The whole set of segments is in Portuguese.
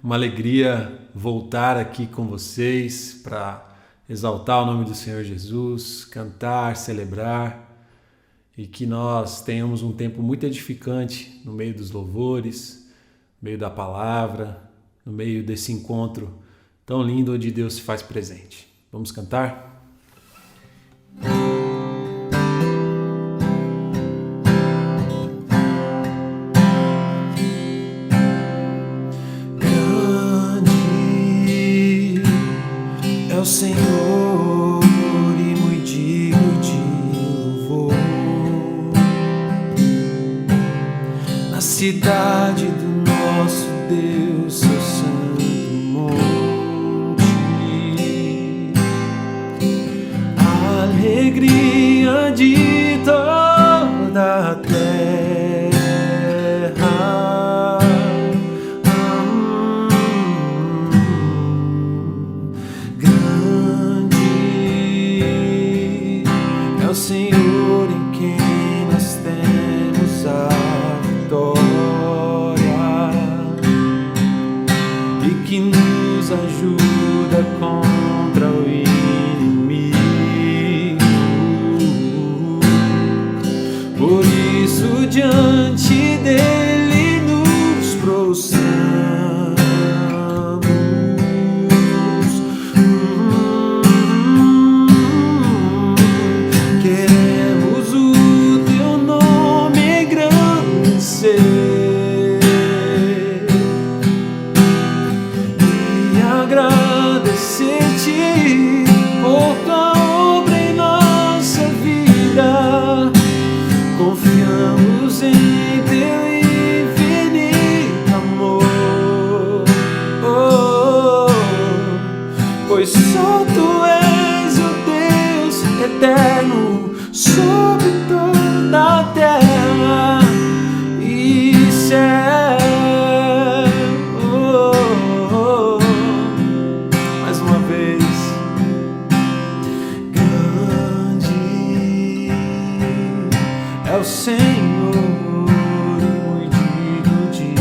Uma alegria voltar aqui com vocês para exaltar o nome do Senhor Jesus, cantar, celebrar e que nós tenhamos um tempo muito edificante no meio dos louvores, no meio da palavra, no meio desse encontro tão lindo onde Deus se faz presente. Vamos cantar? É o Senhor e muito digno de louvor. Na cidade do nosso Deus, seu santo monte, a alegria de toda a terra. É o Senhor em quem nós temos a vitória e que nos ajuda contra o inimigo. Por isso, diante dele nos prostramos. Confiamos em teu infinito amor, pois só tu és o Deus eterno sobre toda a terra e céu. Mais uma vez. É o Senhor muito digno de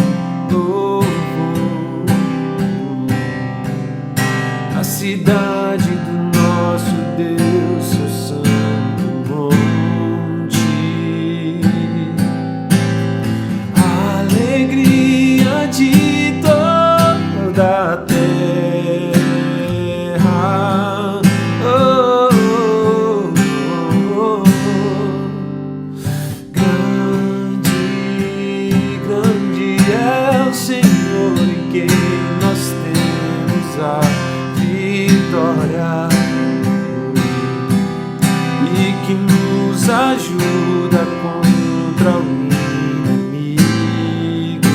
louvor. A cidade do nosso Deus, seu santo monte, a alegria de toda a terra. Nós temos a vitória e que nos ajuda contra o inimigo.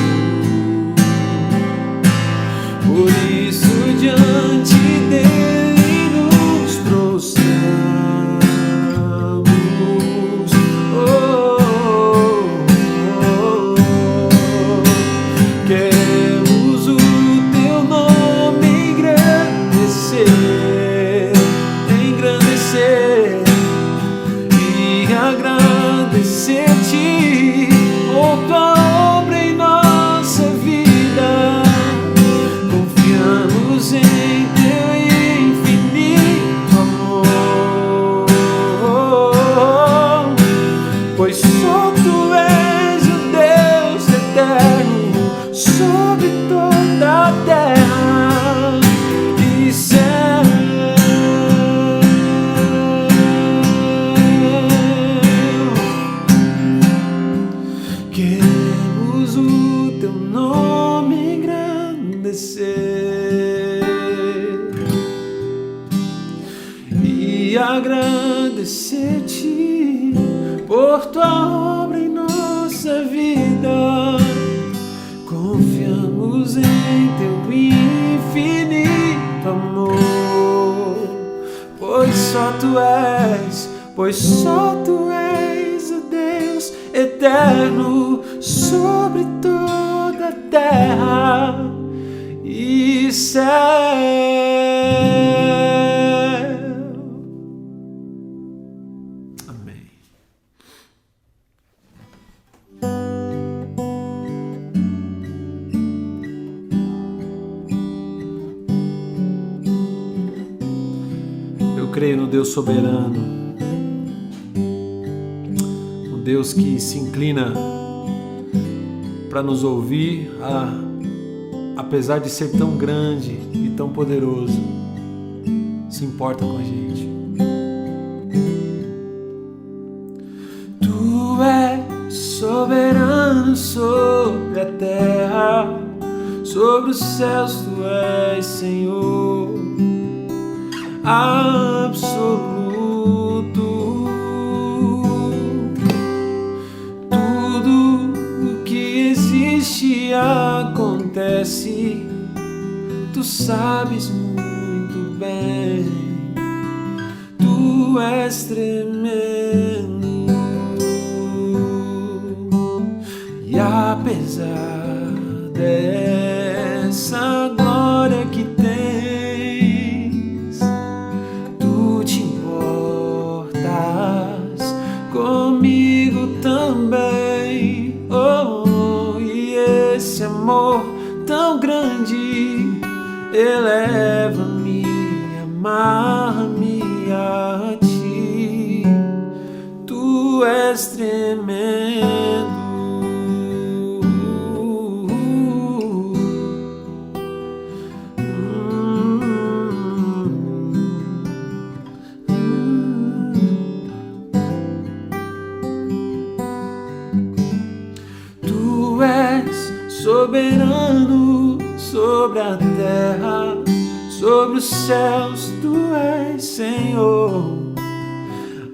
Por isso, diante dele nos prostramos. Engrandecer e agradecer-te por tua obra em nossa vida. Confiamos em teu infinito amor, pois só tu és o Deus eterno sobre toda a terra e céu. Queremos o teu nome engrandecer e agradecer-te por tua obra em nossa vida. Confiamos em teu infinito amor, pois só tu és o Deus eterno sobre toda a terra e céu. Amém. creio no Deus soberano, o Deus que se inclina para nos ouvir, apesar de ser tão grande e tão poderoso, se importa com a gente. Tu és soberano sobre a terra, sobre os céus tu és Senhor absoluto. Tudo o que existe acontece, tu sabes muito bem. Tu és tremendo, e apesar dessa glória que tens, tu te importas comigo também. Oh, e esse amor tão grande eleva-me, amar-me a ti. Tu és tremendo. Tu és soberano sobre a terra, sobre os céus tu és Senhor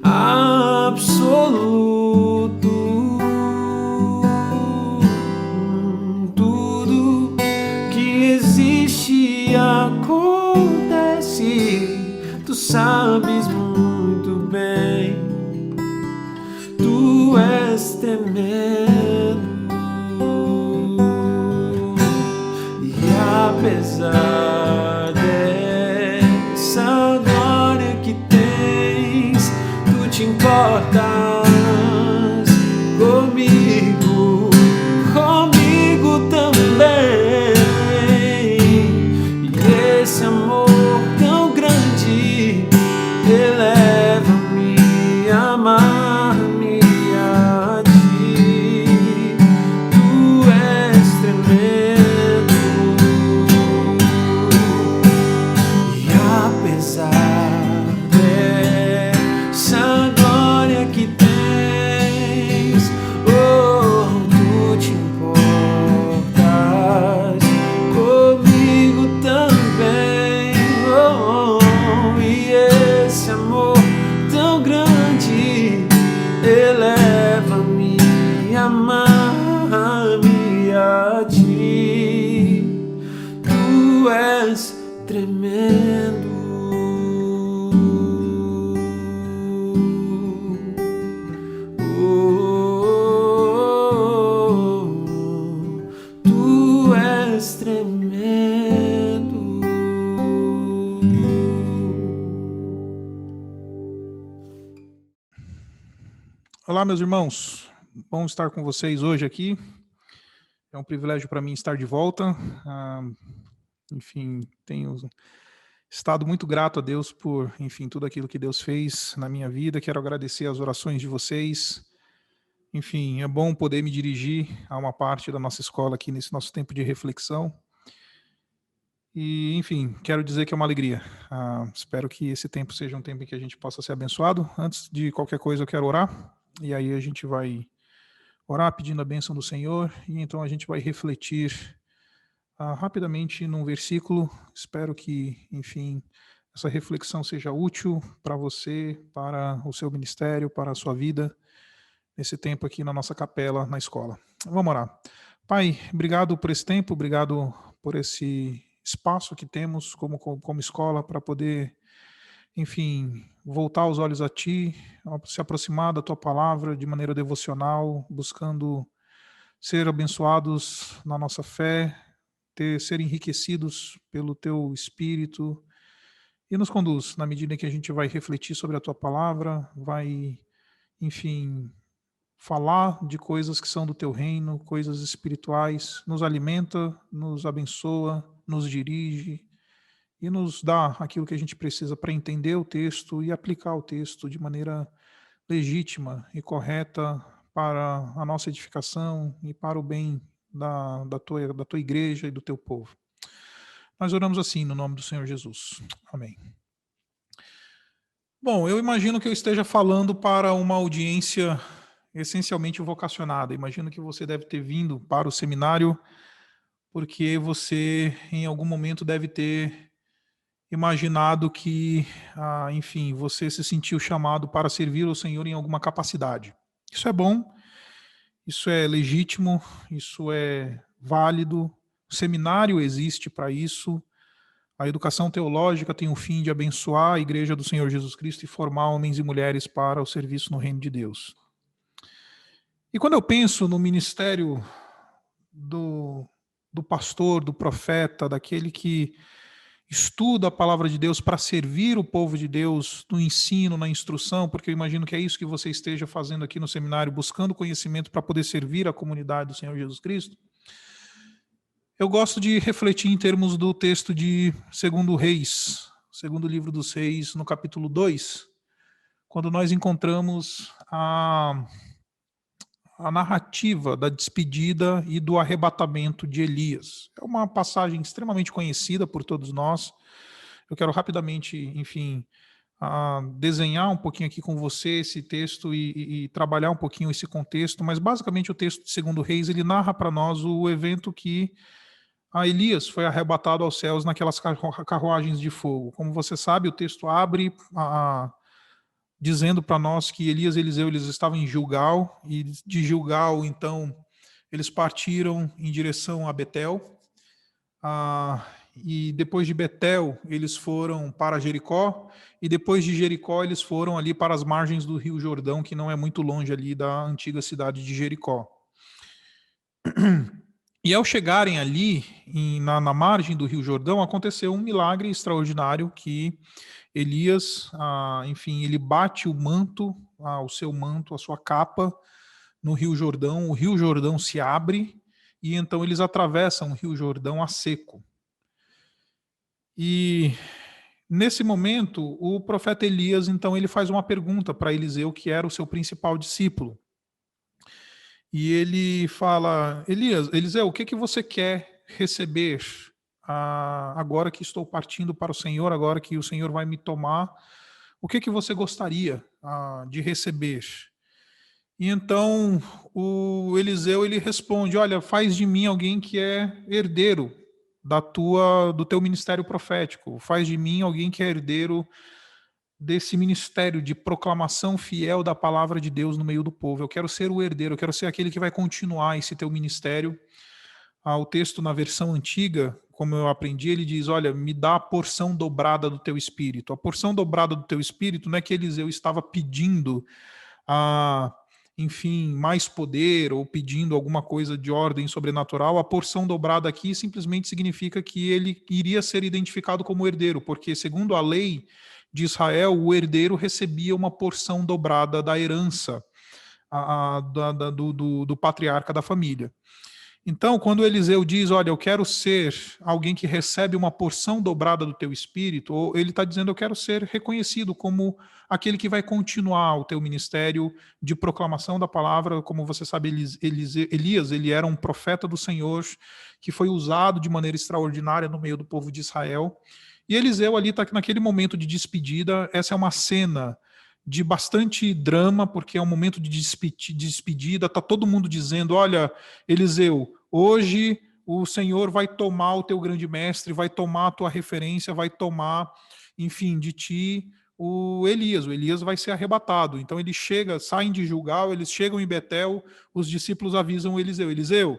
absoluto. Tudo que existe acontece, tu sabes muito bem. Tu és tremendo, e apesar dessa glória que tens, tu te importas comigo, comigo também. E esse amor tão grande eleva-me, amar-me a ti. Tu és tremendo, e apesar dessa glória que tens, oh, tu te importas comigo também. Oh, e esse amor tão grande eleva-me, amar-me a ti. Tu és tremendo. Tu és tremendo. Olá, meus irmãos. Bom estar com vocês hoje aqui. É um privilégio para mim estar de volta. Enfim, tenho estado muito grato a Deus por, enfim, tudo aquilo que Deus fez na minha vida. Quero agradecer as orações de vocês. Enfim, é bom poder me dirigir a uma parte da nossa escola aqui nesse nosso tempo de reflexão. E, enfim, quero dizer que é uma alegria. Espero que esse tempo seja um tempo em que a gente possa ser abençoado. Antes de qualquer coisa, eu quero orar. E aí a gente vai orar pedindo a bênção do Senhor. E então a gente vai refletir rapidamente num versículo. Espero que, enfim, essa reflexão seja útil para você, para o seu ministério, para a sua vida, nesse tempo aqui na nossa capela, na escola. Vamos orar. Pai, obrigado por esse tempo, obrigado por esse espaço que temos como escola para poder, enfim, voltar os olhos a Ti, se aproximar da Tua palavra de maneira devocional, buscando ser abençoados na nossa fé, ser enriquecidos pelo Teu Espírito, e nos conduz na medida em que a gente vai refletir sobre a Tua palavra, vai, enfim, falar de coisas que são do Teu reino, coisas espirituais, nos alimenta, nos abençoa, nos dirige, e nos dá aquilo que a gente precisa para entender o texto e aplicar o texto de maneira legítima e correta para a nossa edificação e para o bem da tua igreja e do teu povo. Nós oramos assim no nome do Senhor Jesus. Amém. Bom, eu imagino que eu esteja falando para uma audiência essencialmente vocacionada. Imagino que você deve ter vindo para o seminário porque você, em algum momento, deve ter imaginado que, enfim, você se sentiu chamado para servir ao Senhor em alguma capacidade. Isso é bom, isso é legítimo, isso é válido. O seminário existe para isso. A educação teológica tem o fim de abençoar a Igreja do Senhor Jesus Cristo e formar homens e mulheres para o serviço no reino de Deus. E quando eu penso no ministério do pastor, do profeta, daquele que estuda a palavra de Deus para servir o povo de Deus no ensino, na instrução, porque eu imagino que é isso que você esteja fazendo aqui no seminário, buscando conhecimento para poder servir a comunidade do Senhor Jesus Cristo, eu gosto de refletir em termos do texto de 2 Reis, segundo livro dos Reis, no capítulo 2, quando nós encontramos a narrativa da despedida e do arrebatamento de Elias. É uma passagem extremamente conhecida por todos nós. Eu quero rapidamente, enfim, desenhar um pouquinho aqui com você esse texto e trabalhar um pouquinho esse contexto, mas basicamente o texto de 2 Reis, ele narra para nós o evento que Elias foi arrebatado aos céus naquelas carruagens de fogo. Como você sabe, o texto abre dizendo para nós que Elias e Eliseu eles estavam em Gilgal, e de Gilgal, então, eles partiram em direção a Betel, e depois de Betel, eles foram para Jericó, e depois de Jericó, eles foram ali para as margens do Rio Jordão, que não é muito longe ali da antiga cidade de Jericó. E ao chegarem ali, na margem do Rio Jordão, aconteceu um milagre extraordinário que Elias, enfim, ele bate o manto, o seu manto, a sua capa, no Rio Jordão. O Rio Jordão se abre e então eles atravessam o Rio Jordão a seco. E nesse momento, o profeta Elias, então, ele faz uma pergunta para Eliseu, que era o seu principal discípulo. E ele fala: Eliseu, o que você quer receber agora que estou partindo para o Senhor, agora que o Senhor vai me tomar? O que você gostaria de receber? E então o Eliseu ele responde: olha, faz de mim alguém que é herdeiro do teu ministério profético, faz de mim alguém que é herdeiro desse ministério de proclamação fiel da palavra de Deus no meio do povo. Eu quero ser o herdeiro, eu quero ser aquele que vai continuar esse teu ministério. O texto na versão antiga, como eu aprendi, ele diz: olha, me dá a porção dobrada do teu espírito. A porção dobrada do teu espírito não é que Eliseu estava pedindo enfim, mais poder ou pedindo alguma coisa de ordem sobrenatural. A porção dobrada aqui simplesmente significa que ele iria ser identificado como herdeiro, porque segundo a lei de Israel, o herdeiro recebia uma porção dobrada da herança do patriarca da família. Então, quando Eliseu diz, olha, eu quero ser alguém que recebe uma porção dobrada do teu espírito, ele está dizendo, eu quero ser reconhecido como aquele que vai continuar o teu ministério de proclamação da palavra. Como você sabe, Elias, ele era um profeta do Senhor que foi usado de maneira extraordinária no meio do povo de Israel. E Eliseu ali está naquele momento de despedida. Essa é uma cena de bastante drama, porque é um momento de despedida, está todo mundo dizendo, olha, Eliseu, hoje o Senhor vai tomar o teu grande mestre, vai tomar a tua referência, vai tomar, enfim, de ti o Elias vai ser arrebatado. Então eles saem de Gilgal, eles chegam em Betel, os discípulos avisam Eliseu,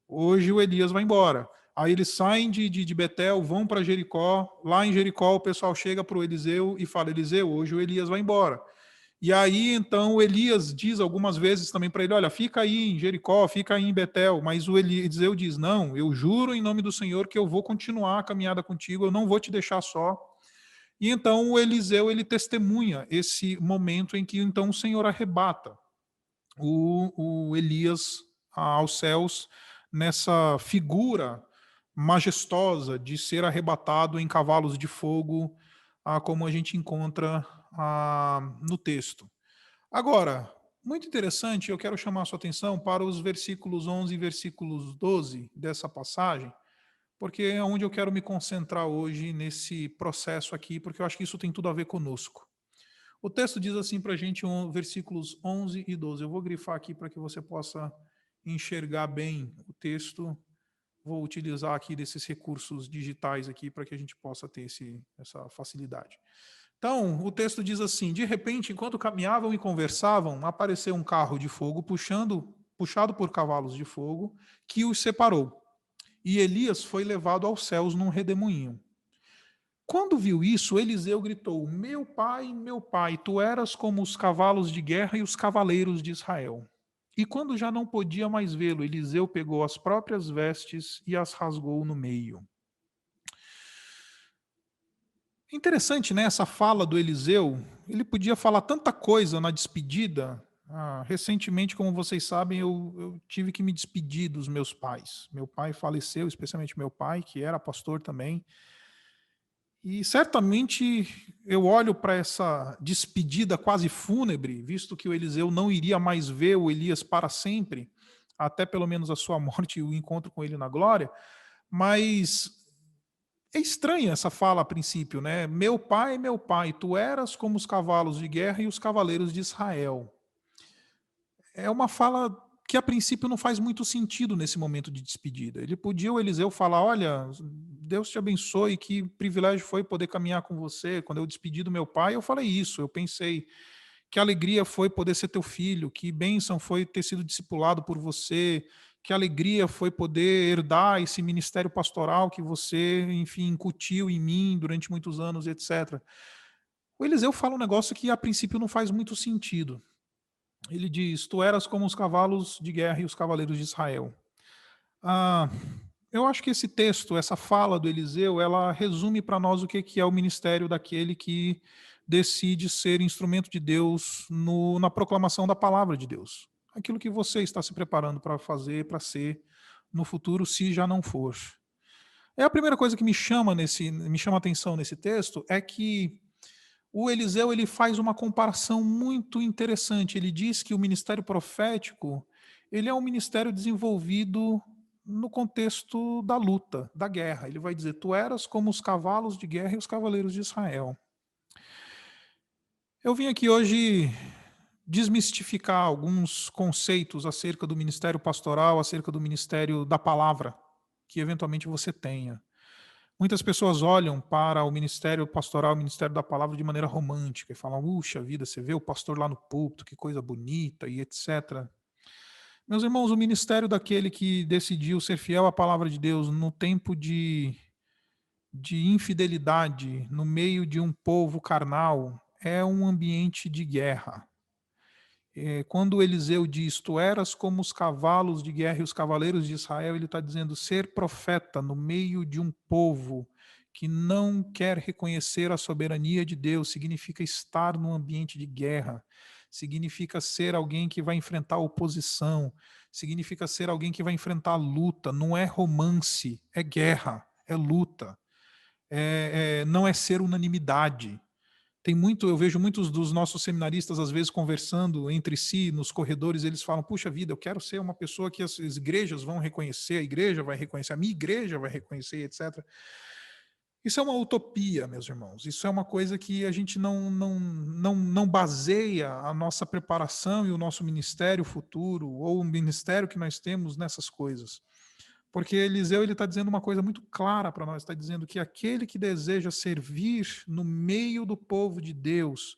hoje o Elias vai embora. Aí eles saem de Betel, vão para Jericó. Lá em Jericó o pessoal chega para o Eliseu e fala, Eliseu, hoje o Elias vai embora. E aí então o Elias diz algumas vezes também para ele, olha, fica aí em Jericó, fica aí em Betel. Mas o Eliseu diz, não, eu juro em nome do Senhor que eu vou continuar a caminhada contigo, eu não vou te deixar só. E então o Eliseu, ele testemunha esse momento em que então o Senhor arrebata o Elias aos céus, nessa figura majestosa de ser arrebatado em cavalos de fogo, como a gente encontra no texto. Agora, muito interessante, eu quero chamar a sua atenção para os versículos 11 e versículos 12 dessa passagem, porque é onde eu quero me concentrar hoje nesse processo aqui, porque eu acho que isso tem tudo a ver conosco. O texto diz assim para a gente, versículos 11 e 12. Eu vou grifar aqui para que você possa enxergar bem o texto. Vou utilizar aqui desses recursos digitais aqui para que a gente possa ter essa facilidade. Então, o texto diz assim: de repente, enquanto caminhavam e conversavam, apareceu um carro de fogo puxado por cavalos de fogo, que os separou. E Elias foi levado aos céus num redemoinho. Quando viu isso, Eliseu gritou: meu pai, tu eras como os cavalos de guerra e os cavaleiros de Israel. E quando já não podia mais vê-lo, Eliseu pegou as próprias vestes e as rasgou no meio. Interessante, né? Essa fala do Eliseu. Ele podia falar tanta coisa na despedida. Recentemente, como vocês sabem, eu tive que me despedir dos meus pais. Meu pai faleceu, especialmente meu pai, que era pastor também. E certamente eu olho para essa despedida quase fúnebre, visto que o Eliseu não iria mais ver o Elias para sempre, até pelo menos a sua morte e o encontro com ele na glória, mas é estranha essa fala a princípio, né? Meu pai, tu eras como os cavalos de guerra e os cavaleiros de Israel. É uma fala que a princípio não faz muito sentido nesse momento de despedida. Ele podia, o Eliseu, falar: olha, Deus te abençoe, que privilégio foi poder caminhar com você. Quando eu despedi do meu pai, eu falei isso, eu pensei, que alegria foi poder ser teu filho, que bênção foi ter sido discipulado por você, que alegria foi poder herdar esse ministério pastoral que você, enfim, incutiu em mim durante muitos anos, etc. O Eliseu fala um negócio que a princípio não faz muito sentido. Ele diz: tu eras como os cavalos de guerra e os cavaleiros de Israel. Ah, eu acho que esse texto, essa fala do Eliseu, ela resume para nós o que é o ministério daquele que decide ser instrumento de Deus na proclamação da palavra de Deus. Aquilo que você está se preparando para fazer, para ser no futuro, se já não for. É a primeira coisa que me chama a atenção nesse texto é que o Eliseu ele faz uma comparação muito interessante. Ele diz que o ministério profético ele é um ministério desenvolvido no contexto da luta, da guerra. Ele vai dizer: tu eras como os cavalos de guerra e os cavaleiros de Israel. Eu vim aqui hoje desmistificar alguns conceitos acerca do ministério pastoral, acerca do ministério da palavra, que eventualmente você tenha. Muitas pessoas olham para o ministério pastoral, o ministério da palavra de maneira romântica e falam: puxa vida, você vê o pastor lá no púlpito, que coisa bonita e etc. Meus irmãos, o ministério daquele que decidiu ser fiel à palavra de Deus no tempo de infidelidade, no meio de um povo carnal, é um ambiente de guerra. Quando Eliseu diz: tu eras como os cavalos de guerra e os cavaleiros de Israel, ele está dizendo: ser profeta no meio de um povo que não quer reconhecer a soberania de Deus significa estar num ambiente de guerra, significa ser alguém que vai enfrentar oposição, significa ser alguém que vai enfrentar luta. Não é romance, é guerra, é luta, não é ser unanimidade. Eu vejo muitos dos nossos seminaristas, às vezes, conversando entre si nos corredores, eles falam: puxa vida, eu quero ser uma pessoa que as igrejas vão reconhecer, a igreja vai reconhecer, a minha igreja vai reconhecer, etc. Isso é uma utopia, meus irmãos. Isso é uma coisa que a gente não baseia a nossa preparação e o nosso ministério futuro, ou o ministério que nós temos nessas coisas. Porque Eliseu está dizendo uma coisa muito clara para nós, está dizendo que aquele que deseja servir no meio do povo de Deus,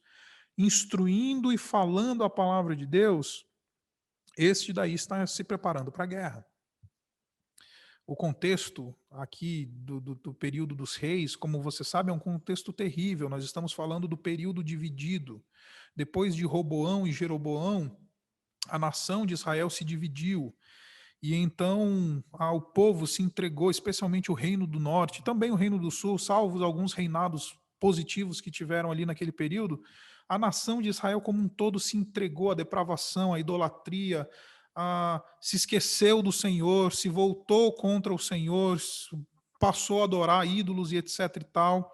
instruindo e falando a palavra de Deus, este daí está se preparando para a guerra. O contexto aqui do período dos reis, como você sabe, é um contexto terrível. Nós estamos falando do período dividido. Depois de Roboão e Jeroboão, a nação de Israel se dividiu. E então o povo se entregou, especialmente o reino do norte, também o reino do sul, salvo alguns reinados positivos que tiveram ali naquele período. A nação de Israel como um todo se entregou à depravação, à idolatria, se esqueceu do Senhor, se voltou contra o Senhor, passou a adorar ídolos e etc e tal.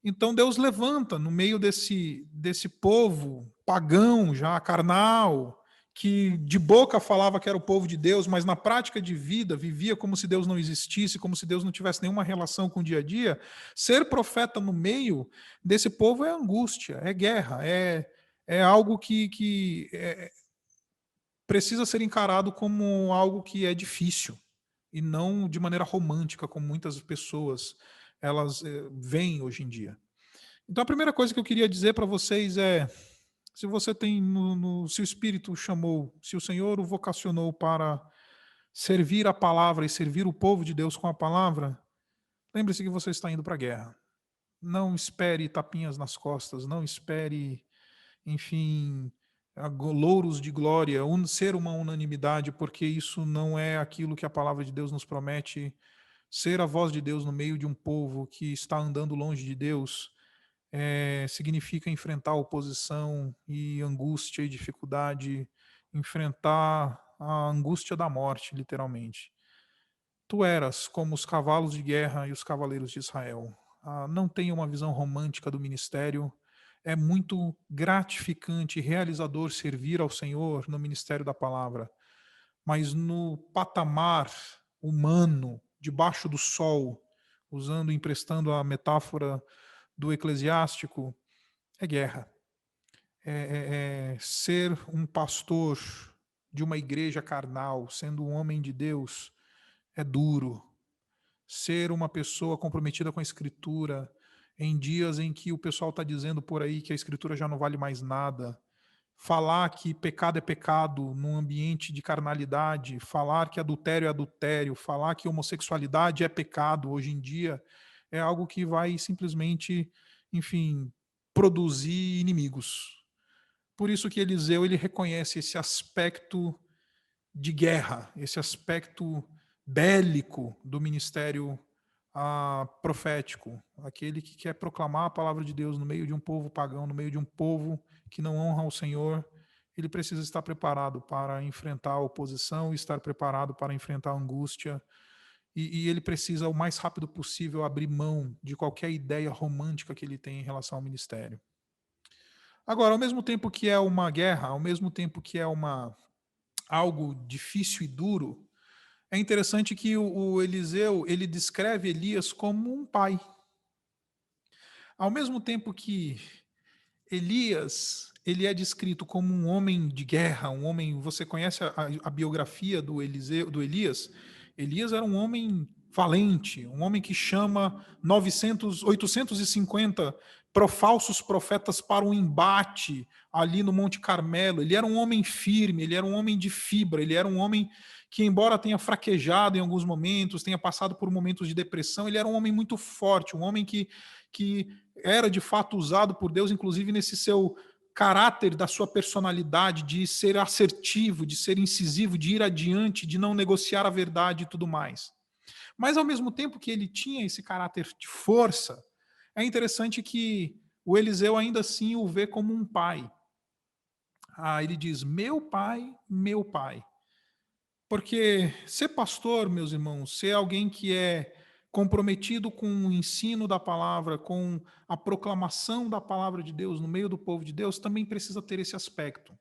Então Deus levanta no meio desse povo pagão, já carnal, que de boca falava que era o povo de Deus, mas na prática de vida vivia como se Deus não existisse, como se Deus não tivesse nenhuma relação com o dia a dia. Ser profeta no meio desse povo é angústia, é guerra, é algo que precisa ser encarado como algo que é difícil e não de maneira romântica, como muitas pessoas elas veem hoje em dia. Então a primeira coisa que eu queria dizer para vocês é: se você tem se o Espírito o chamou, se o Senhor o vocacionou para servir a palavra e servir o povo de Deus com a palavra, lembre-se que você está indo para a guerra. Não espere tapinhas nas costas, não espere, enfim, louros de glória, ser uma unanimidade, porque isso não é aquilo que a palavra de Deus nos promete. Ser a voz de Deus no meio de um povo que está andando longe de Deus significa enfrentar oposição e angústia e dificuldade, enfrentar a angústia da morte, literalmente. Tu eras como os cavalos de guerra e os cavaleiros de Israel. Não tenha uma visão romântica do ministério. É muito gratificante e realizador servir ao Senhor no ministério da palavra, mas no patamar humano, debaixo do sol, emprestando a metáfora do eclesiástico, é guerra. Ser um pastor de uma igreja carnal, sendo um homem de Deus, é duro. Ser uma pessoa comprometida com a Escritura, em dias em que o pessoal está dizendo por aí que a Escritura já não vale mais nada, falar que pecado é pecado num ambiente de carnalidade, falar que adultério é adultério, falar que homossexualidade é pecado hoje em dia, é algo que vai simplesmente, enfim, produzir inimigos. Por isso que Eliseu ele reconhece esse aspecto de guerra, esse aspecto bélico do ministério profético, aquele que quer proclamar a palavra de Deus no meio de um povo pagão, no meio de um povo que não honra o Senhor. Ele precisa estar preparado para enfrentar a oposição, estar preparado para enfrentar a angústia, e ele precisa, o mais rápido possível, abrir mão de qualquer ideia romântica que ele tem em relação ao ministério. Agora, ao mesmo tempo que é uma guerra, ao mesmo tempo que é algo difícil e duro, é interessante que o Eliseu, ele descreve Elias como um pai. Ao mesmo tempo que Elias, ele é descrito como um homem de guerra, um homem, você conhece a biografia do Elias? Elias era um homem valente, um homem que chama 850 falsos profetas para um embate ali no Monte Carmelo. Ele era um homem firme, ele era um homem de fibra, ele era um homem que, embora tenha fraquejado em alguns momentos, tenha passado por momentos de depressão, ele era um homem muito forte, um homem que era de fato usado por Deus, inclusive nesse seu caráter, da sua personalidade, de ser assertivo, de ser incisivo, de ir adiante, de não negociar a verdade e tudo mais. Mas ao mesmo tempo que ele tinha esse caráter de força, é interessante que o Eliseu ainda assim o vê como um pai. Ele diz, meu pai, meu pai. Porque ser pastor, meus irmãos, ser alguém que é comprometido com o ensino da palavra, com a proclamação da palavra de Deus no meio do povo de Deus, também precisa ter esse aspecto.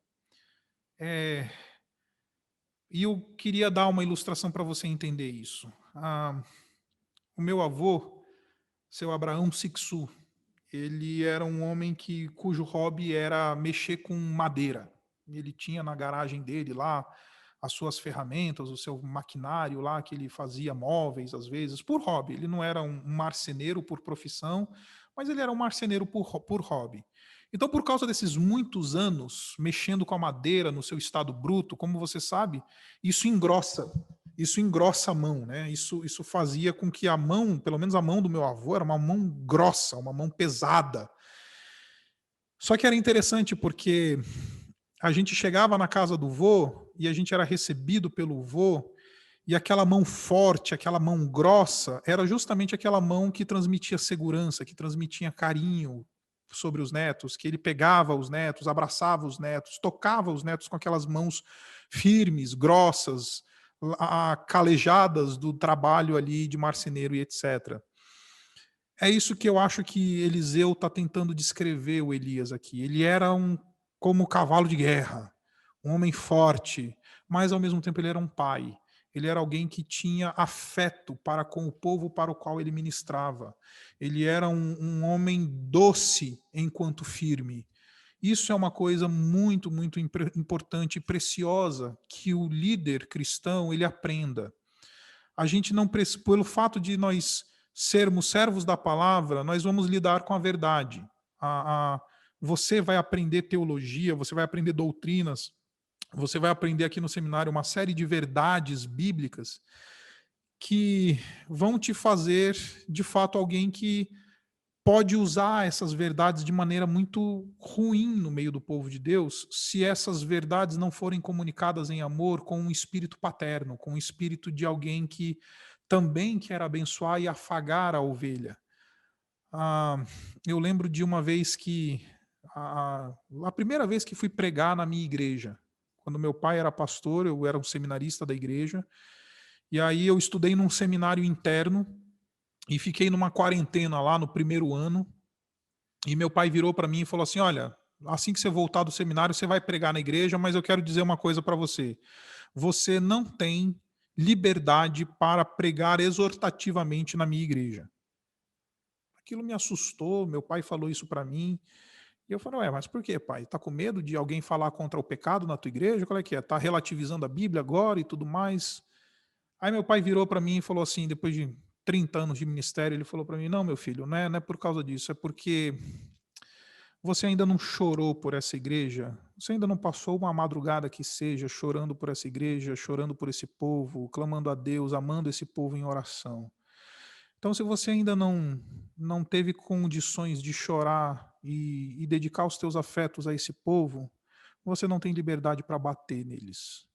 E eu queria dar uma ilustração para você entender isso. O meu avô, seu Abraão Sixu, ele era um homem cujo hobby era mexer com madeira. Ele tinha na garagem dele lá as suas ferramentas, o seu maquinário lá, que ele fazia móveis, às vezes, por hobby. Ele não era um marceneiro por profissão, mas ele era um marceneiro por hobby. Então, por causa desses muitos anos mexendo com a madeira no seu estado bruto, como você sabe, isso engrossa a mão, né? Isso fazia com que a mão, pelo menos a mão do meu avô, era uma mão grossa, uma mão pesada. Só que era interessante porque a gente chegava na casa do vô e a gente era recebido pelo vô, e aquela mão forte, aquela mão grossa, era justamente aquela mão que transmitia segurança, que transmitia carinho sobre os netos, que ele pegava os netos, abraçava os netos, tocava os netos com aquelas mãos firmes, grossas, calejadas do trabalho ali de marceneiro e etc. É isso que eu acho que Eliseu está tentando descrever o Elias aqui. Ele era como cavalo de guerra, um homem forte, mas ao mesmo tempo ele era um pai. Ele era alguém que tinha afeto para com o povo para o qual ele ministrava. Ele era um homem doce enquanto firme. Isso é uma coisa muito, muito importante e preciosa que o líder cristão ele aprenda. A gente não, pelo fato de nós sermos servos da palavra, nós vamos lidar com a verdade. Você vai aprender teologia, você vai aprender doutrinas, você vai aprender aqui no seminário uma série de verdades bíblicas que vão te fazer, de fato, alguém que pode usar essas verdades de maneira muito ruim no meio do povo de Deus, se essas verdades não forem comunicadas em amor com um espírito paterno, com um espírito de alguém que também quer abençoar e afagar a ovelha. Eu lembro de uma vez que, a primeira vez que fui pregar na minha igreja, quando meu pai era pastor, eu era um seminarista da igreja, e aí eu estudei num seminário interno, e fiquei numa quarentena lá no primeiro ano, e meu pai virou para mim e falou assim: olha, assim que você voltar do seminário, você vai pregar na igreja, mas eu quero dizer uma coisa para você. Você não tem liberdade para pregar exortativamente na minha igreja. Aquilo me assustou, meu pai falou isso para mim. E eu falei: ué, mas por quê, pai? Tá com medo de alguém falar contra o pecado na tua igreja? Qual é que é? Tá relativizando a Bíblia agora e tudo mais? Aí meu pai virou para mim e falou assim, depois de 30 anos de ministério, ele falou para mim: não, meu filho, não é por causa disso, é porque você ainda não chorou por essa igreja? Você ainda não passou uma madrugada que seja chorando por essa igreja, chorando por esse povo, clamando a Deus, amando esse povo em oração? Então, se você ainda não teve condições de chorar e dedicar os teus afetos a esse povo, você não tem liberdade para bater neles.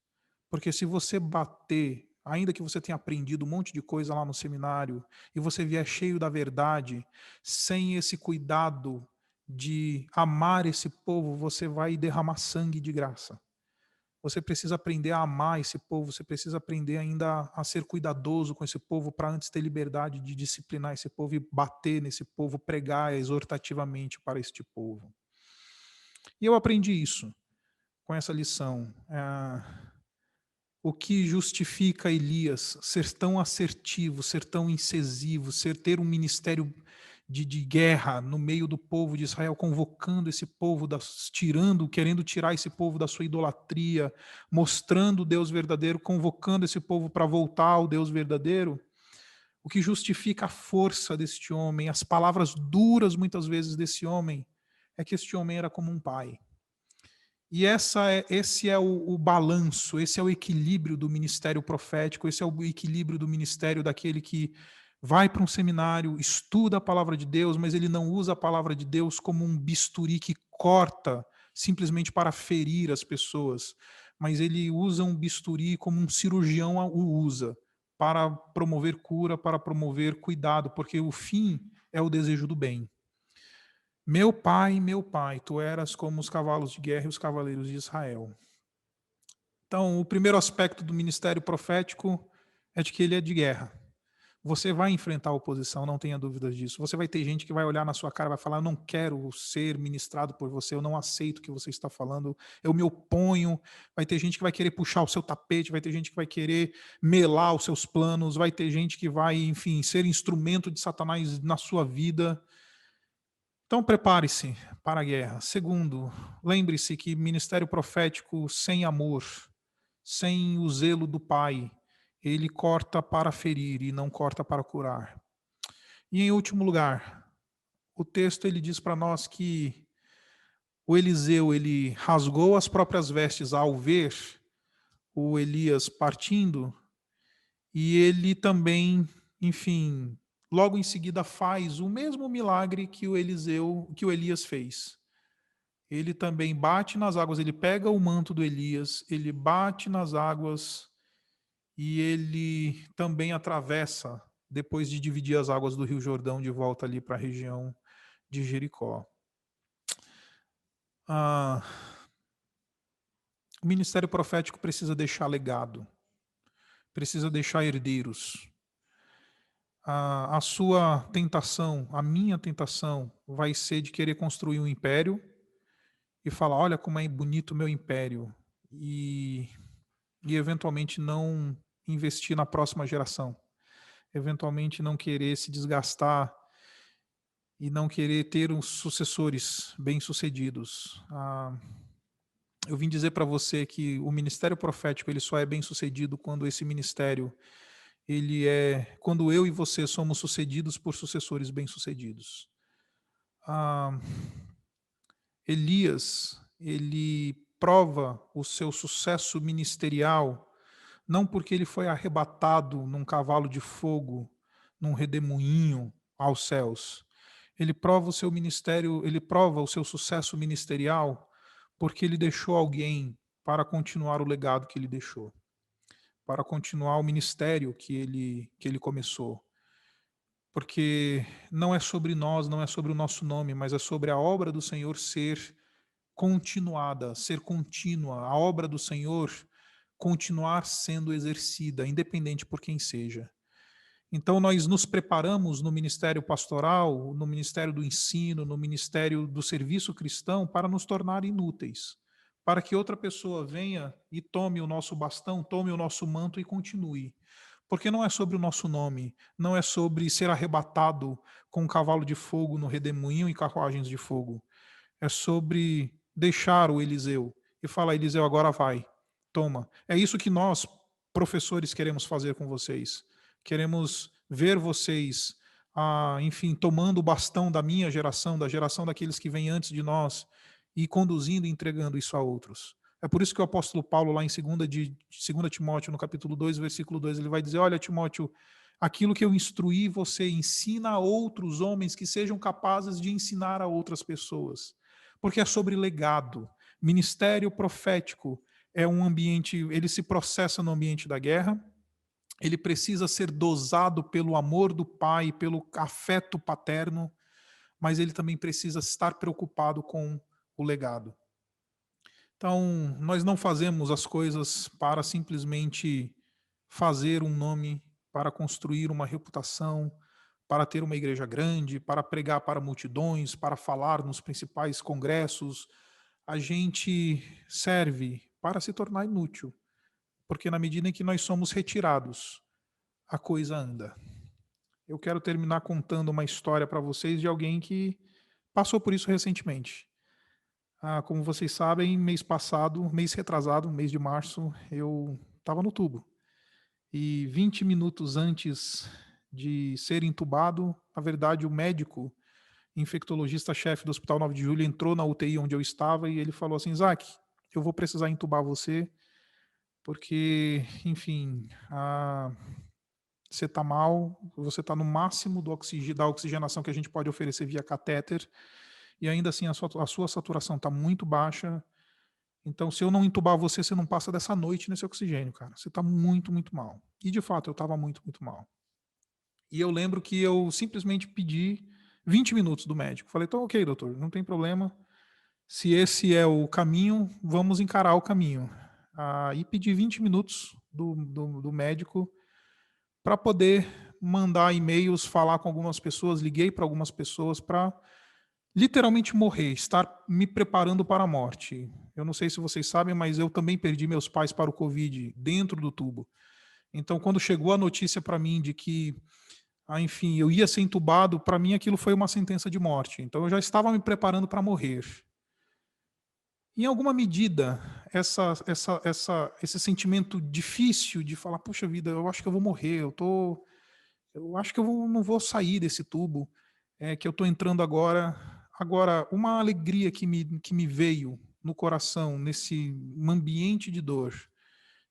Porque se você bater, ainda que você tenha aprendido um monte de coisa lá no seminário, e você vier cheio da verdade, sem esse cuidado de amar esse povo, você vai derramar sangue de graça. Você precisa aprender a amar esse povo, você precisa aprender ainda a ser cuidadoso com esse povo para antes ter liberdade de disciplinar esse povo e bater nesse povo, pregar exortativamente para este povo. E eu aprendi isso com essa lição. O que justifica Elias ser tão assertivo, ser tão incisivo, ter um ministério de guerra no meio do povo de Israel, convocando esse povo, querendo tirar esse povo da sua idolatria, mostrando o Deus verdadeiro, convocando esse povo para voltar ao Deus verdadeiro. O que justifica a força deste homem, as palavras duras muitas vezes desse homem, é que este homem era como um pai. E esse é o balanço, esse é o equilíbrio do ministério profético, esse é o equilíbrio do ministério daquele que vai para um seminário, estuda a palavra de Deus, mas ele não usa a palavra de Deus como um bisturi que corta simplesmente para ferir as pessoas, mas ele usa um bisturi como um cirurgião o usa, para promover cura, para promover cuidado, porque o fim é o desejo do bem. Meu pai, tu eras como os cavalos de guerra e os cavaleiros de Israel. Então, o primeiro aspecto do ministério profético é de que ele é de guerra. Você vai enfrentar a oposição, não tenha dúvidas disso. Você vai ter gente que vai olhar na sua cara e vai falar: eu não quero ser ministrado por você, eu não aceito o que você está falando, eu me oponho. Vai ter gente que vai querer puxar o seu tapete, vai ter gente que vai querer melar os seus planos, vai ter gente que vai, enfim, ser instrumento de Satanás na sua vida. Então, prepare-se para a guerra. Segundo, lembre-se que ministério profético sem amor, sem o zelo do Pai, ele corta para ferir e não corta para curar. E em último lugar, o texto ele diz para nós que o Eliseu ele rasgou as próprias vestes ao ver o Elias partindo, e ele também, enfim, logo em seguida faz o mesmo milagre que o Elias fez. Ele também bate nas águas, ele pega o manto do Elias, ele bate nas águas e ele também atravessa, depois de dividir as águas do Rio Jordão, de volta ali para a região de Jericó. O ministério profético precisa deixar legado, precisa deixar herdeiros. A sua tentação, a minha tentação, vai ser de querer construir um império e falar: olha como é bonito o meu império, e, e eventualmente não investir na próxima geração, eventualmente não querer se desgastar e não querer ter uns sucessores bem-sucedidos. Eu vim dizer para você que o ministério profético ele só é bem-sucedido quando esse ministério quando eu e você somos sucedidos por sucessores bem-sucedidos. Ah, Elias, ele prova o seu sucesso ministerial não porque ele foi arrebatado num cavalo de fogo, num redemoinho aos céus. Ele prova o seu ministério, ele prova o seu sucesso ministerial porque ele deixou alguém para continuar o legado que ele deixou, para continuar o ministério que ele começou. Porque não é sobre nós, não é sobre o nosso nome, mas é sobre a obra do Senhor ser continuada, ser contínua, a obra do Senhor continuar sendo exercida, independente por quem seja. Então, nós nos preparamos no ministério pastoral, no ministério do ensino, no ministério do serviço cristão, para nos tornar inúteis, para que outra pessoa venha e tome o nosso bastão, tome o nosso manto e continue. Porque não é sobre o nosso nome, não é sobre ser arrebatado com um cavalo de fogo no redemoinho e carruagens de fogo. É sobre deixar o Eliseu e falar: Eliseu, agora vai, toma. É isso que nós, professores, queremos fazer com vocês. Queremos ver vocês, enfim, tomando o bastão da minha geração, da geração daqueles que vêm antes de nós, e conduzindo e entregando isso a outros. É por isso que o apóstolo Paulo, lá em 2 Timóteo, no capítulo 2, versículo 2, ele vai dizer: olha, Timóteo, aquilo que eu instruí você, ensina a outros homens que sejam capazes de ensinar a outras pessoas. Porque é sobre legado. Ministério profético é um ambiente, ele se processa no ambiente da guerra, ele precisa ser dosado pelo amor do pai, pelo afeto paterno, mas ele também precisa estar preocupado com o legado. Então, nós não fazemos as coisas para simplesmente fazer um nome, para construir uma reputação, para ter uma igreja grande, para pregar para multidões, para falar nos principais congressos. A gente serve para se tornar inútil, porque na medida em que nós somos retirados, a coisa anda. Eu quero terminar contando uma história para vocês de alguém que passou por isso recentemente. Como vocês sabem, mês passado, mês retrasado, mês de março, eu estava no tubo. E 20 minutos antes de ser entubado, na verdade, o médico infectologista-chefe do Hospital 9 de Julho entrou na UTI onde eu estava e ele falou assim: Isaac, eu vou precisar entubar você, porque, enfim, você está mal, você está no máximo da oxigenação que a gente pode oferecer via catéter, e ainda assim a sua saturação está muito baixa. Então, se eu não entubar você, você não passa dessa noite nesse oxigênio, cara. Você está muito, muito mal. E, de fato, eu estava muito, muito mal. E eu lembro que eu simplesmente pedi 20 minutos do médico. Falei: então, ok, doutor, não tem problema. Se esse é o caminho, vamos encarar o caminho. E pedi 20 minutos do médico para poder mandar e-mails, falar com algumas pessoas. Liguei para algumas pessoas para literalmente morrer, estar me preparando para a morte. Eu não sei se vocês sabem, mas eu também perdi meus pais para o Covid dentro do tubo. Então, quando chegou a notícia para mim de que, enfim, eu ia ser entubado, para mim aquilo foi uma sentença de morte. Então, eu já estava me preparando para morrer. Em alguma medida, esse sentimento difícil de falar: puxa vida, eu acho que eu vou morrer, eu acho que não vou sair desse tubo que eu estou entrando agora. Agora, uma alegria que me veio no coração, nesse ambiente de dor,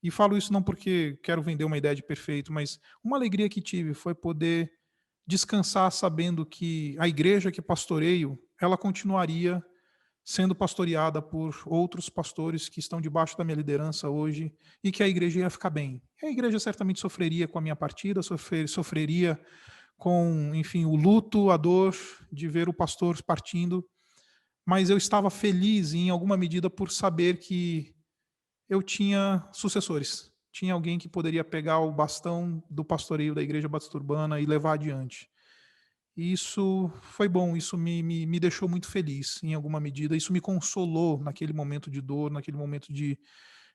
e falo isso não porque quero vender uma ideia de perfeito, mas uma alegria que tive foi poder descansar sabendo que a igreja que pastoreio, ela continuaria sendo pastoreada por outros pastores que estão debaixo da minha liderança hoje, e que a igreja ia ficar bem. A igreja certamente sofreria com a minha partida, sofreria com, enfim, o luto, a dor de ver o pastor partindo, mas eu estava feliz em alguma medida por saber que eu tinha sucessores. Tinha alguém que poderia pegar o bastão do pastoreio da Igreja Batista Urbana e levar adiante. E isso foi bom, isso me deixou muito feliz em alguma medida. Isso me consolou naquele momento de dor, naquele momento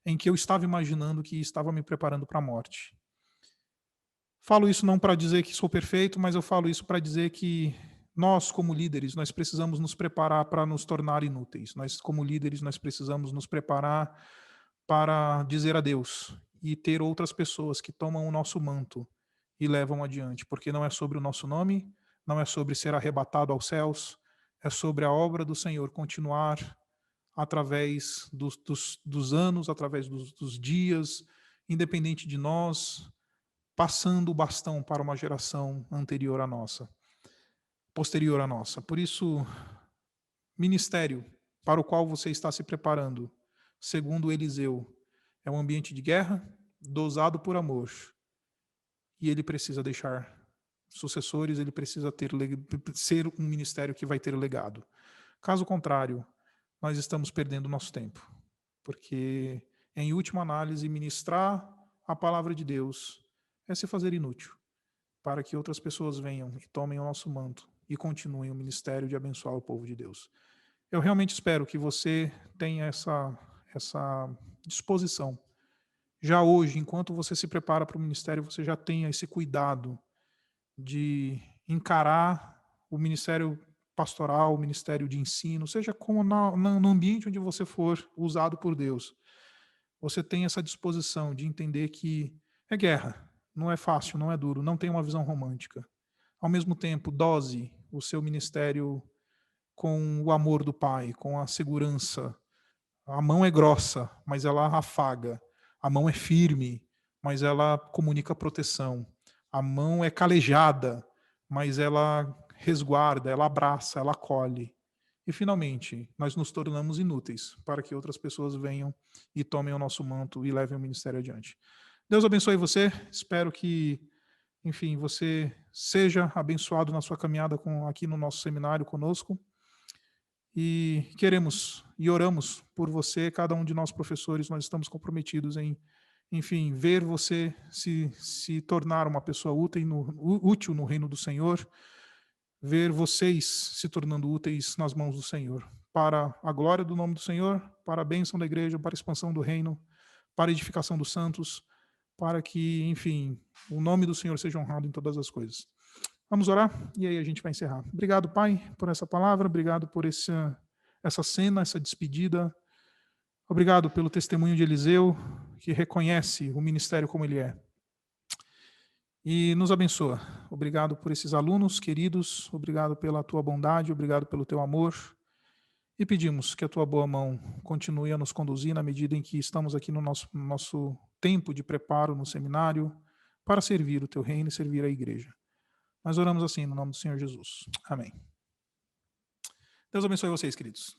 em que eu estava imaginando que estava me preparando para a morte. Falo isso não para dizer que sou perfeito, mas eu falo isso para dizer que nós, como líderes, nós precisamos nos preparar para nos tornar inúteis. Nós, como líderes, nós precisamos nos preparar para dizer adeus e ter outras pessoas que tomam o nosso manto e levam adiante, porque não é sobre o nosso nome, não é sobre ser arrebatado aos céus, é sobre a obra do Senhor continuar através dos anos, através dos dias, independente de nós, passando o bastão para uma geração anterior à nossa, posterior à nossa. Por isso, ministério para o qual você está se preparando, segundo Eliseu, é um ambiente de guerra, dosado por amor, e ele precisa deixar sucessores, ele precisa ser um ministério que vai ter legado. Caso contrário, nós estamos perdendo nosso tempo, porque, em última análise, ministrar a palavra de Deus é se fazer inútil, para que outras pessoas venham e tomem o nosso manto e continuem o ministério de abençoar o povo de Deus. Eu realmente espero que você tenha essa disposição. Já hoje, enquanto você se prepara para o ministério, você já tenha esse cuidado de encarar o ministério pastoral, o ministério de ensino, seja como no ambiente onde você for usado por Deus. Você tem essa disposição de entender que é guerra, não é fácil, não é duro, não tem uma visão romântica. Ao mesmo tempo, dose o seu ministério com o amor do Pai, com a segurança. A mão é grossa, mas ela afaga. A mão é firme, mas ela comunica proteção. A mão é calejada, mas ela resguarda, ela abraça, ela acolhe. E, finalmente, nós nos tornamos inúteis para que outras pessoas venham e tomem o nosso manto e levem o ministério adiante. Deus abençoe você. Espero que, enfim, você seja abençoado na sua caminhada aqui no nosso seminário conosco. E queremos e oramos por você, cada um de nós professores, nós estamos comprometidos em, enfim, ver você se tornar uma pessoa útil no reino do Senhor, ver vocês se tornando úteis nas mãos do Senhor, para a glória do nome do Senhor, para a bênção da igreja, para a expansão do reino, para a edificação dos santos, para que, enfim, o nome do Senhor seja honrado em todas as coisas. Vamos orar e aí a gente vai encerrar. Obrigado, Pai, por essa palavra, obrigado por essa cena, essa despedida. Obrigado pelo testemunho de Eliseu, que reconhece o ministério como ele é. E nos abençoa. Obrigado por esses alunos queridos, obrigado pela tua bondade, obrigado pelo teu amor. E pedimos que a tua boa mão continue a nos conduzir na medida em que estamos aqui no nosso tempo de preparo no seminário para servir o teu reino e servir a igreja. Nós oramos assim no nome do Senhor Jesus. Amém. Deus abençoe vocês, queridos.